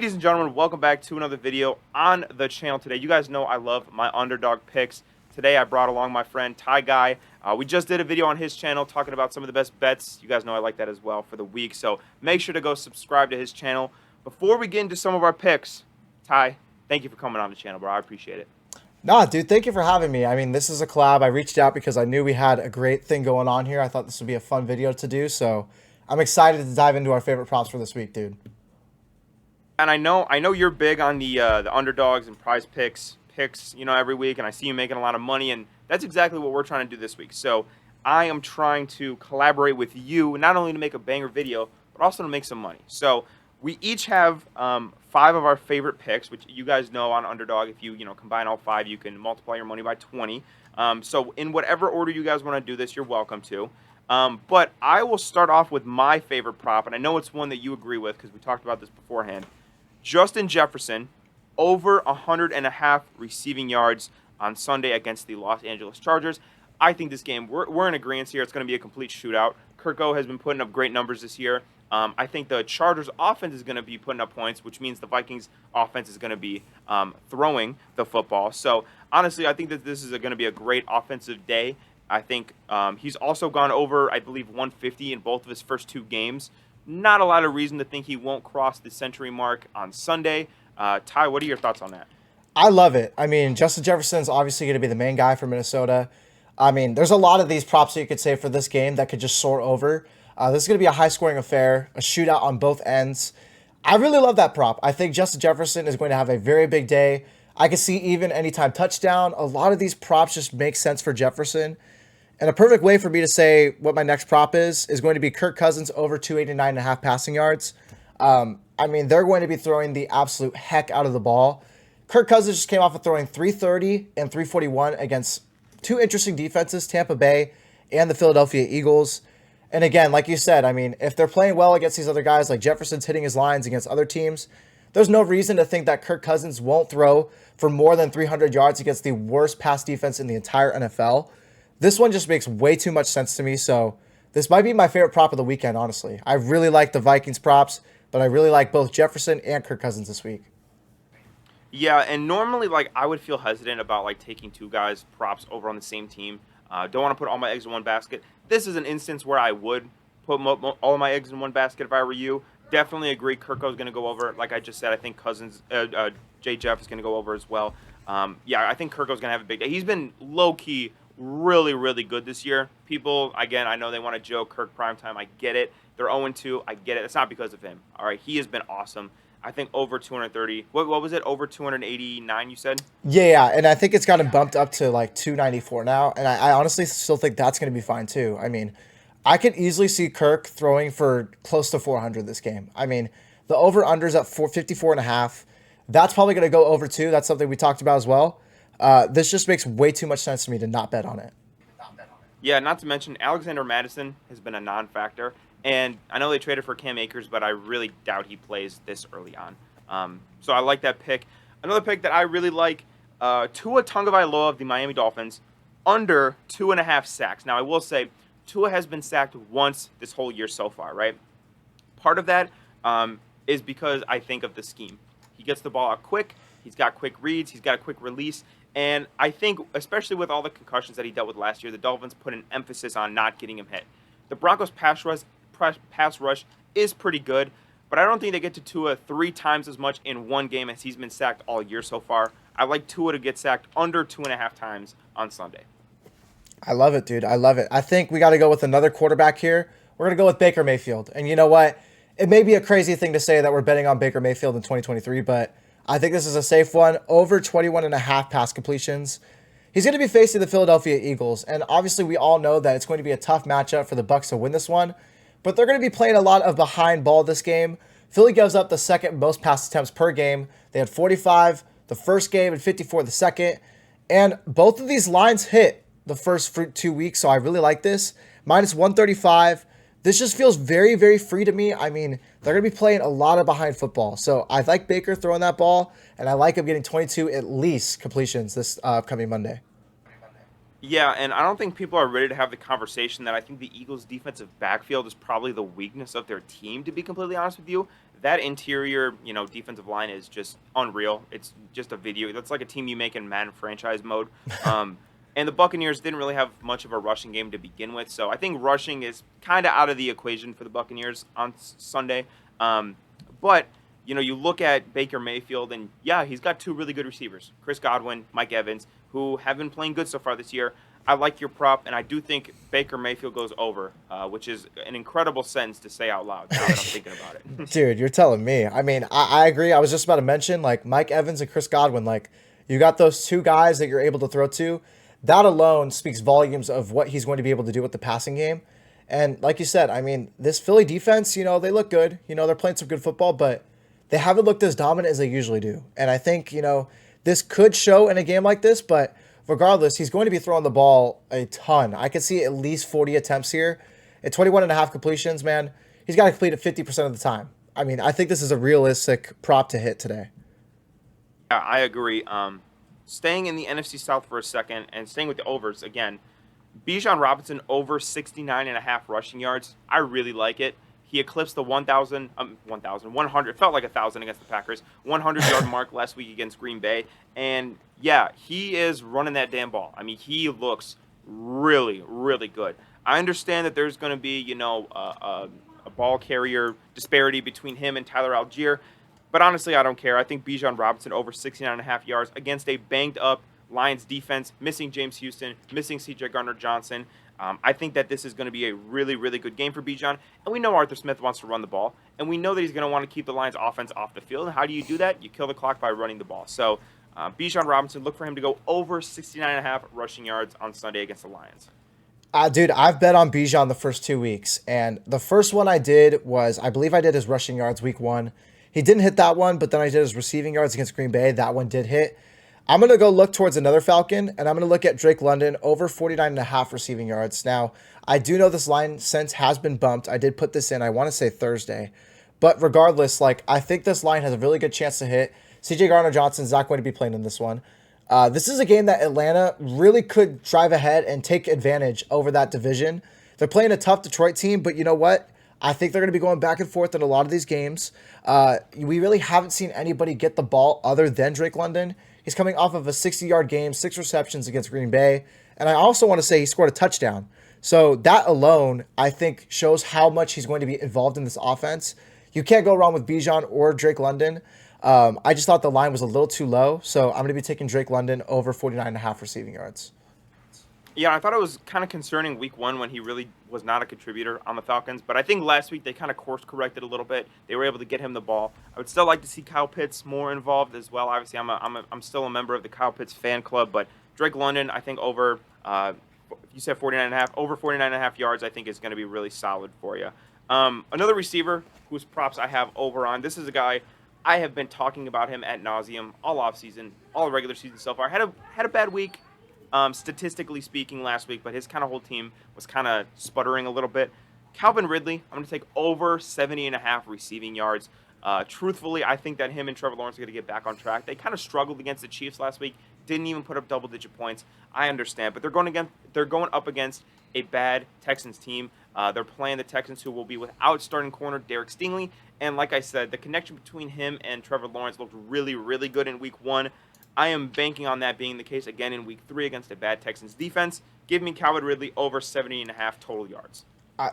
Ladies and gentlemen, welcome back to another video on the channel today. You guys know I love my underdog picks. Today I brought along my friend Ty Guy. We just did a video on his channel talking about some of the best bets. You guys know I like that as well for the week, so make sure to go subscribe to his channel. Before we get into some of our picks, Ty, thank you for coming on the channel, bro. I appreciate it. Nah, dude, thank you for having me. I mean, this is a collab. I reached out because I knew we had a great thing going on here. I thought this would be a fun video to do, so I'm excited to dive into our favorite props for this week, dude. And I know you're big on the underdogs and prize picks, every week, and I see you making a lot of money, and that's exactly what we're trying to do this week. So I am trying to collaborate with you, not only to make a banger video, but also to make some money. So we each have five of our favorite picks, which you guys know on Underdog. If you combine all five, you can multiply your money by 20. So in whatever order you guys want to do this, you're welcome to. But I will start off with my favorite prop, and I know it's one that you agree with because we talked about this beforehand. Justin Jefferson, over 100.5 receiving yards on Sunday against the Los Angeles Chargers. I think this game, we're in agreement here. It's going to be a complete shootout. Kirko has been putting up great numbers this year. I think the Chargers offense is going to be putting up points, which means the Vikings offense is going to be throwing the football. So honestly, I think that this is going to be a great offensive day. I think he's also gone over, I believe, 150 in both of his first two games. Not a lot of reason to think he won't cross the century mark on Sunday. Ty, what are your thoughts on that? I love it. I mean, Justin Jefferson's obviously going to be the main guy for Minnesota. I mean, there's a lot of these props that you could say for this game that could just soar over. This is going to be a high-scoring affair, a shootout on both ends. I really love that prop. I think Justin Jefferson is going to have a very big day. I could see even anytime touchdown. A lot of these props just make sense for Jefferson. And a perfect way for me to say what my next prop is going to be Kirk Cousins over 289.5 passing yards. I mean, they're going to be throwing the absolute heck out of the ball. Kirk Cousins just came off of throwing 330 and 341 against two interesting defenses, Tampa Bay and the Philadelphia Eagles. And again, like you said, I mean, if they're playing well against these other guys, like Jefferson's hitting his lines against other teams, there's no reason to think that Kirk Cousins won't throw for more than 300 yards against the worst pass defense in the entire NFL. This one just makes way too much sense to me, so this might be my favorite prop of the weekend, honestly. I really like the Vikings props, but I really like both Jefferson and Kirk Cousins this week. Yeah, and normally, I would feel hesitant about, taking two guys' props over on the same team. Don't want to put all my eggs in one basket. This is an instance where I would put all of my eggs in one basket if I were you. Definitely agree Kirko's going to go over. Like I just said, I think J. Jeff is going to go over as well. Yeah, I think Kirko's going to have a big day. He's been low-key really, really good this year. People, again, I know they want to joke Kirk primetime. I get it. They're 0-2. I get it. It's not because of him. All right, he has been awesome. I think over 230. What was it? Over 289, you said? Yeah, and I think it's gotten bumped up to like 294 now, and I honestly still think that's going to be fine too. I mean, I could easily see Kirk throwing for close to 400 this game. I mean, the over-under's at 454 and a half. That's probably going to go over too. That's something we talked about as well. This just makes way too much sense to me to not bet on it. Yeah, not to mention Alexander Madison has been a non-factor, and I know they traded for Cam Akers, but I really doubt he plays this early on. So I like that pick. Another pick that I really like, Tua Tagovailoa of the Miami Dolphins, under 2.5 sacks. Now I will say, Tua has been sacked once this whole year so far, right? Part of that is because I think of the scheme. He gets the ball out quick. He's got quick reads. He's got a quick release. And I think, especially with all the concussions that he dealt with last year, the Dolphins put an emphasis on not getting him hit. The Broncos' pass rush is pretty good, but I don't think they get to Tua 3 times as much in one game as he's been sacked all year so far. I like Tua to get sacked under 2.5 times on Sunday. I love it, dude. I love it. I think we got to go with another quarterback here. We're going to go with Baker Mayfield. And you know what? It may be a crazy thing to say that we're betting on Baker Mayfield in 2023, but I think this is a safe one. Over 21.5 pass completions. He's going to be facing the Philadelphia Eagles, and obviously we all know that it's going to be a tough matchup for the Bucs to win this one, but they're going to be playing a lot of behind ball this game. Philly gives up the second most pass attempts per game. They had 45 the first game and 54 the second, and both of these lines hit the first 2 weeks, so I really like this. Minus 135. This just feels very, very free to me. I mean, they're going to be playing a lot of behind football. So I like Baker throwing that ball, and I like him getting 22 at least completions this upcoming Monday. Yeah, and I don't think people are ready to have the conversation that I think the Eagles' defensive backfield is probably the weakness of their team, to be completely honest with you. that interior, defensive line is just unreal. It's just a video. That's like a team you make in Madden franchise mode. Um, and the Buccaneers didn't really have much of a rushing game to begin with, so I think rushing is kind of out of the equation for the Buccaneers on Sunday. But you look at Baker Mayfield, and yeah, he's got two really good receivers, Chris Godwin, Mike Evans, who have been playing good so far this year. I like your prop, and I do think Baker Mayfield goes over, which is an incredible sentence to say out loud now that I'm thinking about it. Dude, you're telling me. I mean, I agree. I was just about to mention, like, Mike Evans and Chris Godwin. Like, you got those two guys that you're able to throw to. That alone speaks volumes of what he's going to be able to do with the passing game. And like you said, I mean, this Philly defense, they look good. They're playing some good football, but they haven't looked as dominant as they usually do. And I think, this could show in a game like this, but regardless, he's going to be throwing the ball a ton. I could see at least 40 attempts here. At 21 and a half completions, man, he's got to complete it 50% of the time. I mean, I think this is a realistic prop to hit today. Yeah, I agree. Staying in the NFC South for a second and staying with the overs again, Bijan Robinson over 69 and a half rushing yards. I really like it. He eclipsed the 100, felt like 1,000 against the Packers, 100-yard mark last week against Green Bay. And, yeah, he is running that damn ball. I mean, he looks really, really good. I understand that there's going to be, a ball carrier disparity between him and Tyler Algier. But honestly, I don't care. I think Bijan Robinson over 69 and a half yards against a banged-up Lions defense, missing James Houston, missing C.J. Gardner-Johnson. I think that this is going to be a really, really good game for Bijan. And we know Arthur Smith wants to run the ball. And we know that he's going to want to keep the Lions offense off the field. And how do you do that? You kill the clock by running the ball. So Bijan Robinson, look for him to go over 69 and a half rushing yards on Sunday against the Lions. Dude, I've bet on Bijan the first 2 weeks. And the first one I did was, I believe I did his rushing yards week 1. He didn't hit that one, but then I did his receiving yards against Green Bay. That one did hit. I'm going to go look towards another Falcon, and I'm going to look at Drake London over 49 and a half receiving yards. Now, I do know this line since has been bumped. I did put this in, I want to say Thursday. But regardless, I think this line has a really good chance to hit. C.J. Gardner-Johnson is not going to be playing in this one. This is a game that Atlanta really could drive ahead and take advantage over that division. They're playing a tough Detroit team, but you know what? I think they're going to be going back and forth in a lot of these games. We really haven't seen anybody get the ball other than Drake London. He's coming off of a 60-yard game, 6 receptions against Green Bay. And I also want to say he scored a touchdown. So that alone, I think, shows how much he's going to be involved in this offense. You can't go wrong with Bijan or Drake London. I just thought the line was a little too low. So I'm going to be taking Drake London over 49.5 receiving yards. Yeah, I thought it was kind of concerning week 1 when he really was not a contributor on the Falcons. But I think last week they kind of course-corrected a little bit. They were able to get him the ball. I would still like to see Kyle Pitts more involved as well. Obviously, I'm still a member of the Kyle Pitts fan club. But Drake London, I think over, you said 49.5, over 49.5 yards, I think is going to be really solid for you. Another receiver whose props I have over on, this is a guy I have been talking about him ad nauseum all offseason, all regular season so far. Had a bad week. Statistically speaking last week, but his kind of whole team was kind of sputtering a little bit. Calvin Ridley, I'm going to take over 70 and a half receiving yards. Truthfully, I think that him and Trevor Lawrence are going to get back on track. They kind of struggled against the Chiefs last week, didn't even put up double-digit points. I understand, but they're going up against a bad Texans team. They're playing the Texans, who will be without starting corner Derek Stingley, and like I said, the connection between him and Trevor Lawrence looked really, really good in week 1. I am banking on that being the case again in week 3 against a bad Texans defense. Give me Calvin Ridley over 70 and a half total yards.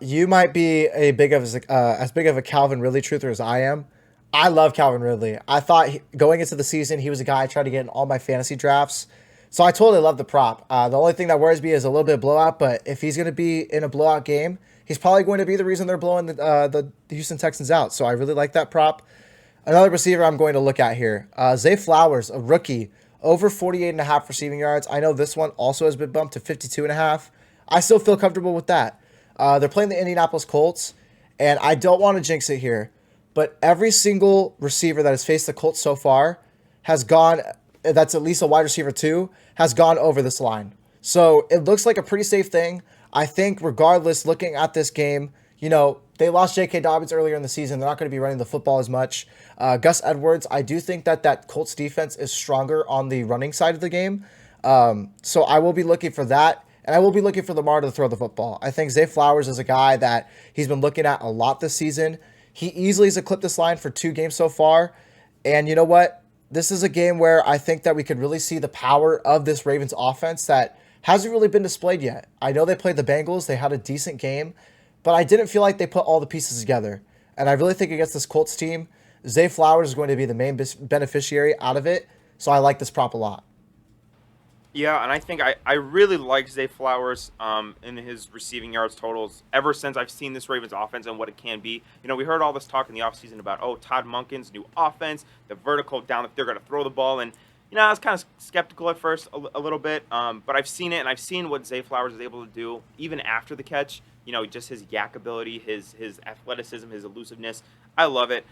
You might be as big of a Calvin Ridley truther as I am. I love Calvin Ridley. I thought going into the season, he was a guy I tried to get in all my fantasy drafts. So I totally love the prop. The only thing that worries me is a little bit of blowout, but if he's going to be in a blowout game, he's probably going to be the reason they're blowing the Houston Texans out. So I really like that prop. Another receiver I'm going to look at here, Zay Flowers, a rookie, over 48.5 receiving yards. I know this one also has been bumped to 52.5. I still feel comfortable with that. They're playing the Indianapolis Colts, and I don't want to jinx it here, but every single receiver that has faced the Colts so far has gone, that's at least a wide receiver 2, has gone over this line. So it looks like a pretty safe thing. I think regardless, looking at this game, they lost J.K. Dobbins earlier in the season. They're not going to be running the football as much. Gus Edwards, I do think that Colts defense is stronger on the running side of the game. So I will be looking for that, and I will be looking for Lamar to throw the football. I think Zay Flowers is a guy that he's been looking at a lot this season. He easily has eclipsed this line for 2 games so far. And you know what? This is a game where I think that we could really see the power of this Ravens offense that hasn't really been displayed yet. I know they played the Bengals, they had a decent game, but I didn't feel like they put all the pieces together. And I really think against this Colts team, Zay Flowers is going to be the main beneficiary out of it. So I like this prop a lot. Yeah, and I think I really like Zay Flowers in his receiving yards totals ever since I've seen this Ravens offense and what it can be. You know, we heard all this talk in the offseason about, oh, Todd Monken's new offense, the vertical down, if they're going to throw the ball. And, you know, I was kind of skeptical at first a little bit, but I've seen it, and I've seen what Zay Flowers is able to do even after the catch. You know, just his yak ability, his athleticism, his elusiveness. I love it.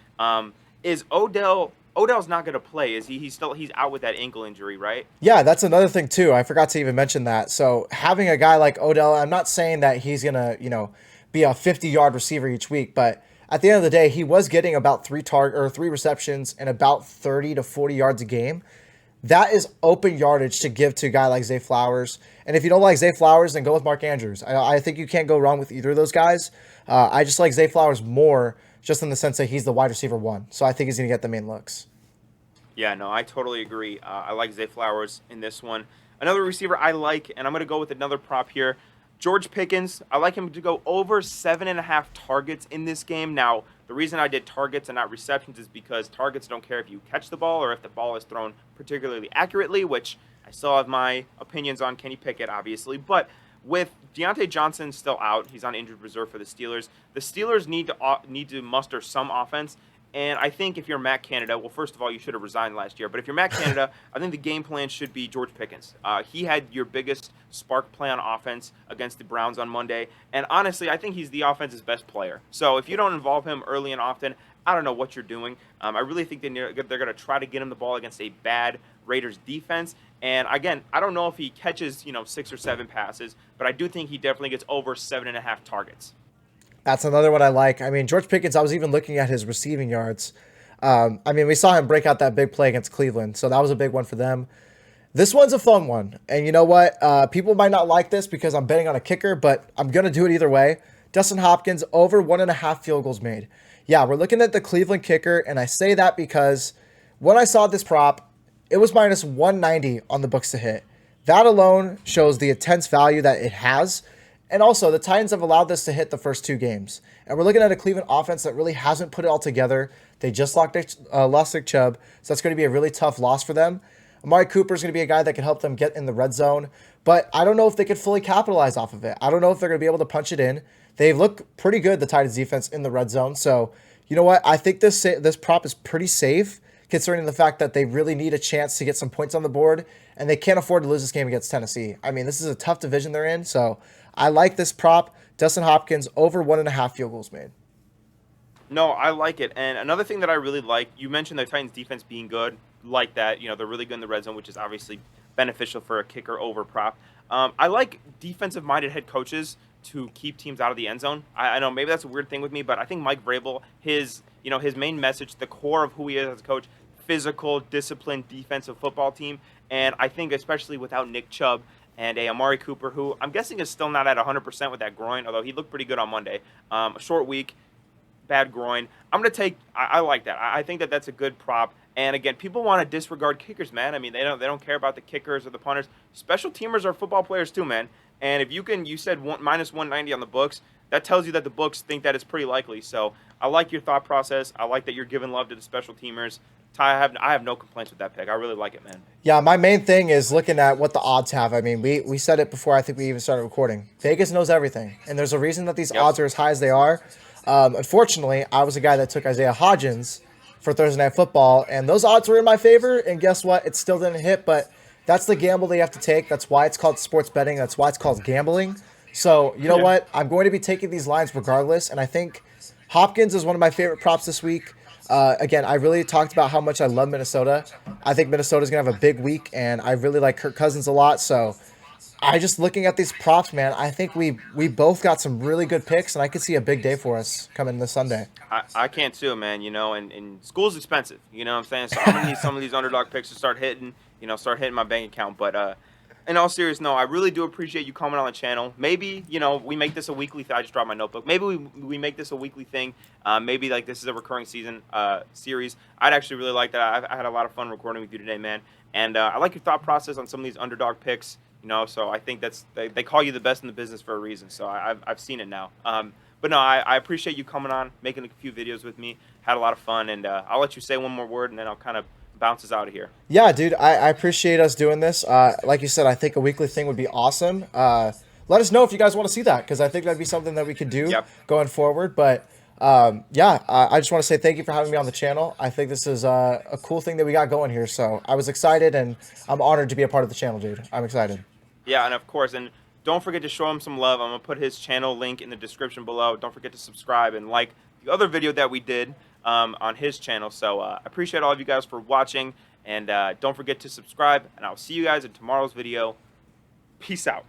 Is Odell's not going to play? Is he? He's out with that ankle injury, right? Yeah, that's another thing too. I forgot to even mention that. So having a guy like Odell, I'm not saying that he's gonna, be a 50-yard receiver each week, but at the end of the day, he was getting about three receptions and about 30 to 40 yards a game. That is open yardage to give to a guy like Zay Flowers. And if you don't like Zay Flowers, then go with Mark Andrews. I think you can't go wrong with either of those guys. I just like Zay Flowers more, just in the sense that he's the wide receiver one. So I think he's gonna get the main looks. Yeah, no, I totally agree. I like Zay Flowers in this one. Another receiver I like, and I'm going to go with another prop here. George Pickens. I like him to go over 7.5 targets in this game. Now, the reason I did targets and not receptions is because targets don't care if you catch the ball or if the ball is thrown particularly accurately, which I still have my opinions on Kenny Pickett, obviously. But with Deontay Johnson still out, he's on injured reserve for the Steelers. The Steelers need to muster some offense. And I think if you're Matt Canada, well, first of all, you should have resigned last year. But if you're Matt Canada, I think the game plan should be George Pickens. He had your biggest spark play on offense against the Browns on Monday. And honestly, I think he's the offense's best player. So if you don't involve him early and often, I don't know what you're doing. I really think they're going to try to get him the ball against a bad Raiders defense. And again, I don't know if he catches, 6 or 7 passes, but I do think he definitely gets over 7.5 targets. That's another one I like. I mean, George Pickens, I was even looking at his receiving yards. We saw him break out that big play against Cleveland, so that was a big one for them. This one's a fun one. And you know what? People might not like this because I'm betting on a kicker, but I'm going to do it either way. Dustin Hopkins, over 1.5 field goals made. Yeah, we're looking at the Cleveland kicker, and I say that because when I saw this prop, it was minus 190 on the books to hit. That alone shows the intense value that it has. And also, the Titans have allowed this to hit the first 2 games. And we're looking at a Cleveland offense that really hasn't put it all together. They just lost Nick Chubb, so that's going to be a really tough loss for them. Amari Cooper is going to be a guy that can help them get in the red zone, but I don't know if they could fully capitalize off of it. I don't know if they're going to be able to punch it in. They look pretty good, the Titans defense, in the red zone. So, you know what? I think this prop is pretty safe, considering the fact that they really need a chance to get some points on the board, and they can't afford to lose this game against Tennessee. I mean, this is a tough division they're in, so I like this prop. Dustin Hopkins, over 1.5 field goals made. No, I like it. And another thing that I really like, you mentioned the Titans defense being good, like that. They're really good in the red zone, which is obviously beneficial for a kicker over prop. I like defensive-minded head coaches to keep teams out of the end zone. I know maybe that's a weird thing with me, but I think Mike Vrabel, his main message, the core of who he is as a coach, physical, disciplined, defensive football team. And I think especially without Nick Chubb and a Amari Cooper, who I'm guessing is still not at 100% with that groin, although he looked pretty good on Monday. A short week, bad groin. I'm going to take – I like that. I think that that's a good prop. And, again, people want to disregard kickers, man. I mean, they don't care about the kickers or the punters. Special teamers are football players too, man. And if you said minus 190 on the books, that tells you that the books think that it's pretty likely. So I like your thought process. I like that you're giving love to the special teamers. Ty, I have no complaints with that pick. I really like it, man. Yeah, my main thing is looking at what the odds have. I mean, we said it before I think we even started recording. Vegas knows everything, and there's a reason that these odds are as high as they are. Unfortunately, I was a guy that took Isaiah Hodgins for Thursday Night Football, and those odds were in my favor, and guess what? It still didn't hit, but that's the gamble they have to take. That's why it's called sports betting. That's why it's called gambling. So, you know what? I'm going to be taking these lines regardless, and I think Hopkins is one of my favorite props this week. Again, I really talked about how much I love Minnesota. I think Minnesota's going to have a big week, and I really like Kirk Cousins a lot. So I just looking at these props, man, I think we both got some really good picks, and I could see a big day for us coming this Sunday. I can't too, man, and school's expensive, you know what I'm saying? So I'm going to need some of these underdog picks to start hitting my bank account. But In all seriousness, no, I really do appreciate you coming on the channel. Maybe, we make this a weekly thing. I just dropped my notebook. Maybe we make this a weekly thing. Maybe like this is a recurring season series. I'd actually really like that. I had a lot of fun recording with you today, man. And I like your thought process on some of these underdog picks. So I think they call you the best in the business for a reason. So I've seen it now. But no, I appreciate you coming on, making a few videos with me. Had a lot of fun, and I'll let you say one more word, and then I'll kind of bounce us out of here. Yeah, dude, I appreciate us doing this. Like you said, I think a weekly thing would be awesome. Let us know if you guys want to see that, because I think that'd be something that we could do Yep. going forward. But yeah, I just want to say thank you for having me on the channel. I think this is a cool thing that we got going here. So I was excited, and I'm honored to be a part of the channel, dude. I'm excited. Yeah, and of course, and don't forget to show him some love. I'm gonna put his channel link in the description below. Don't forget to subscribe and like the other video that we did on his channel. So I appreciate all of you guys for watching, and don't forget to subscribe. And I'll see you guys in tomorrow's video. Peace out.